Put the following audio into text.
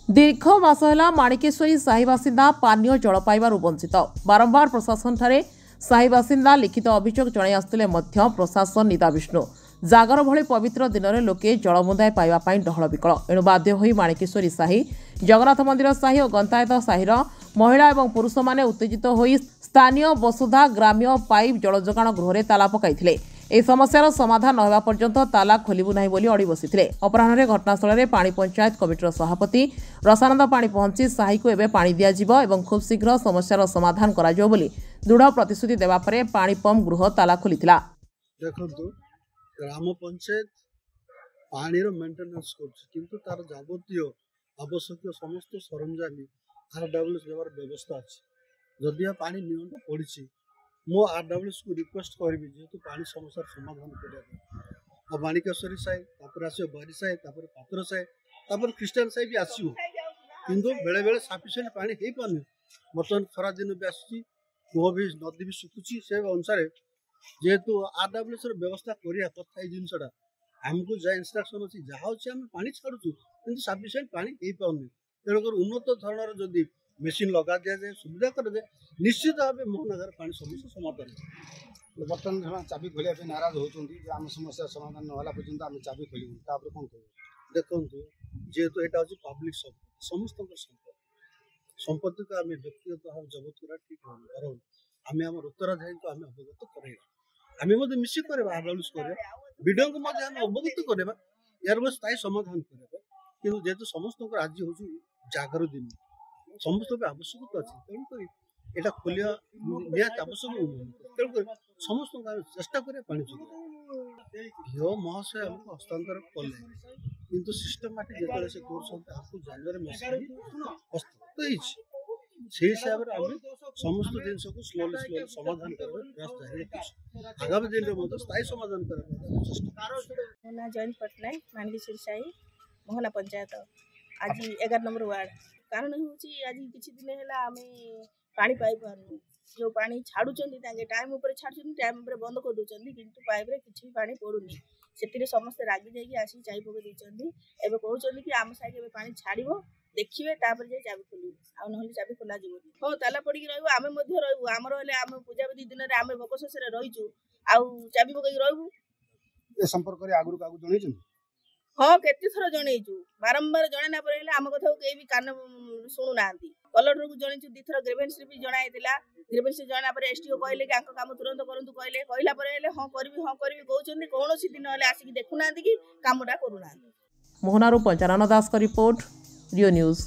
दीर्घ मास है माणिकेश्वरी साही बासिंदा पानीय जल पाइबार वंचित बारंबार प्रशासन ठारे साही बासिंदा लिखित अभियोग जणाई आसुथिले मध्य प्रशासन निदाविष्णु जागर भली पवित्र दिन में लोके जल मुंदाए पाइबापी डहल विकल एणु बाध्य होई माणिकेश्वरी साही जगन्नाथ मंदिर साही और गंतायत साहीर महिला और पुरुष माने उत्तेजित होई स्थानीय वसुधा ग्राम्य पाइप जल जोगाण गृह ताला पकाइथिले। ए समस्यार समाधान न होगा पर्यंत ताला खोलू ना बोली अड़ी बसी अपराह घटनास्थल में पानी पंचायत कमिटर सभापति रसानंद पानी पहुंची साही को एवं पानी दिज्व और खूब शीघ्र समस्यार समाधान कर दृढ़ प्रतिश्रुति देवा परे पानी पंप गृह ताला खोली। देखो ग्राम पंचायत पानी मेन्टेनेंस किंतु तार जाबतीय आवश्यक समस्त सरंजाम RWS देवार व्यवस्था अच्छी जदि पानी नियंत्रण पड़ी मो RWS को रिक्वेस्ट करी जेहेतु पानी समस्या समाधान कर माणिकेश्वरी साई आसो बारी साई पात्र साई क्रिस्टियन साई भी आसो किंतु बेले बेले सफिसीयंट पानी हो पाने बर्तमान खरा दिन भी आसूँ कूह भी नदी भी शुकुची से अनुसार जेहेतु RWS व्यवस्था करिया कथा ये जिनसा आमको जहाँ इंस्ट्रक्शन अच्छी जहाँ अच्छे आम पानी छाड़ू कि सफिसीयंट पानी हो पाने तेणुक उन्नत धरण जदि मेसीन लगा दि जाए सुविधा कर दे निश्चित भाव मोहनगर पानी समस्या समाधान। बर्तमान चाबी खोलिया नाराज होती आम समस्या समाधान ना पर्यटन आम चाबी खोलू कौन कह देखु जेहेतु यहाँ हूँ पब्लिक सम्पत्ति समस्त संपत्ति को आम व्यक्तिगत भाव जबत करा ठीक हो आम आम उत्तराधायी को आम अवगत करेगा आम मिसिक RWS विडो को अवगत करवा यार स्थायी समाधान करेगा कि जेहेतु समस्त आज हूँ जागर दिन समस्त आवश्यकता अच्छी तेणुक यहाँ खोलिया निहत आवश्यक तेणुक समस्त चेष्टा कर पानी जो महाशय आमको हस्तांतर कले किंतु सिस्टमेटिक जो से आपको जानवर हस्तगत से हिसाब से आम समस्त जिन को स्लोली स्लोली समाधान करने प्रयास जारी रखी आगामी दिन में स्थायी समाधान करने जयंत पट्टनायक माणिकेश्वरी साई मोहना पंचायत आज 11 नंबर वार्ड कारण हूँ आज किसी दिन है आम पानी पाई पार्नु जो पानी छाड़ू टाइम उपर छाड़ू टाइम बंद कर दूसरी किंतु पाइप किसी पानी पड़ूनी से समस्त रागी जाकि आसिक चाबी पकई एवं कहते कि आम साइड पानी छाड़ो देखिए तापर जाए चाबी खोलू आ ना चाबी खोल हो ताला पड़ी रही रू आमर आम पूजा विधि दिन में आम भोक शेष रहीचु आउ चाबी पकई रू संपर्क आगु हाँ केते थर जनईचु बारंबार जन आम कथा कहीं भी कान शुणुना कलेक्टर को जनईचु दी थर ग्रीवेंस भी जनाइला ग्रीवेंस जना STO कहले कि काम तुरंत करूँ कहले कहला हाँ करी कहते कौन दिन आसिक देखुना कि कमटा करूना। मोहनारू पंचानन दास का रिपोर्ट रियो न्यूज।